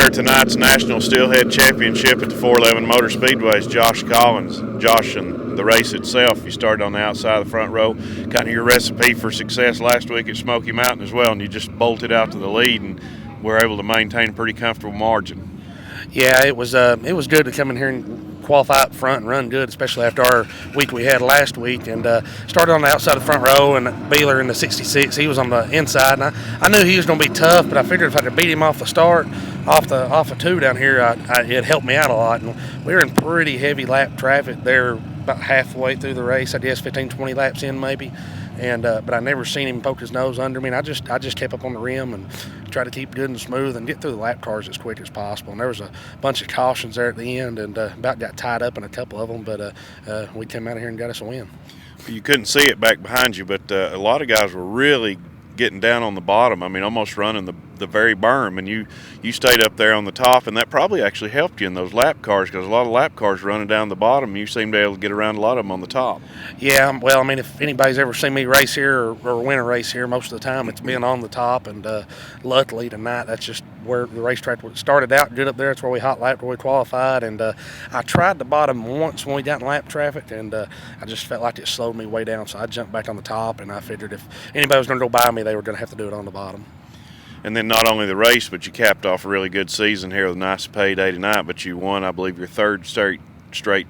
winner of tonight's National Steelhead Championship at the 411 Motor Speedway is Josh Collins. Josh, and the race itself, you started on the outside of the front row. Kind of your recipe for success last week at Smoky Mountain as well, and you just bolted out to the lead and were able to maintain a pretty comfortable margin. Yeah, it was good to come in here and qualify up front and run good, especially after our week we had last week. And started on the outside of the front row, and Beeler in the 66, he was on the inside. And I knew he was going to be tough, but I figured if I could beat him off the start, off of two down here, it helped me out a lot. And we were in pretty heavy lap traffic there about halfway through the race. I guess 15, 20 laps in maybe. And but I never seen him poke his nose under me. And I just kept up on the rim and tried to keep good and smooth and get through the lap cars as quick as possible. And there was a bunch of cautions there at the end, and about got tied up in a couple of them. But we came out of here and got us a win. You couldn't see it back behind you, but a lot of guys were really getting down on the bottom. I mean, almost running the very berm, and you stayed up there on the top, and that probably actually helped you in those lap cars, because a lot of lap cars running down the bottom, you seemed to be able to get around a lot of them on the top. Yeah, well, I mean, if anybody's ever seen me race here or win a race here, most of the time it's been on the top, and luckily tonight that's just where the racetrack started out good up there. That's where we hot lapped, where we qualified, and I tried the bottom once when we got in lap traffic, and I just felt like it slowed me way down, so I jumped back on the top, and I figured if anybody was going to go by me, they were going to have to do it on the bottom. And then not only the race, but you capped off a really good season here with a nice payday tonight, but you won, I believe, your third straight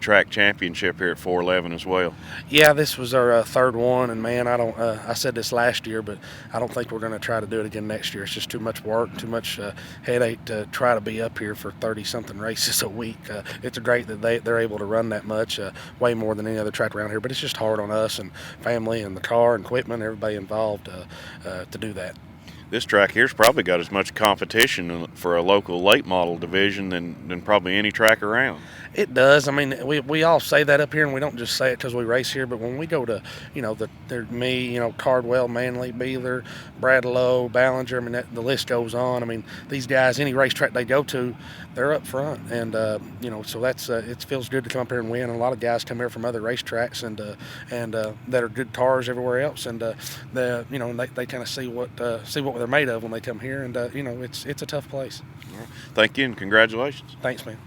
track championship here at 411 as well. Yeah, this was our third one, and man, I said this last year, but I don't think we're going to try to do it again next year. It's just too much work and too much headache to try to be up here for 30-something races a week. It's great that they're able to run that much, way more than any other track around here, but it's just hard on us and family and the car and equipment, everybody involved to do that. This track here's probably got as much competition for a local late model division than probably any track around. It does. I mean, we all say that up here, and we don't just say it because we race here. But when we go to, me, Cardwell, Manley, Beeler, Bradlow, Ballinger, I mean, the list goes on. I mean, these guys, any racetrack they go to, they're up front, and so that's it feels good to come up here and win. And a lot of guys come here from other racetracks and that are good cars everywhere else, and they kind of see what they're made of when they come here, and it's a tough place. Thank you and congratulations. Thanks, man.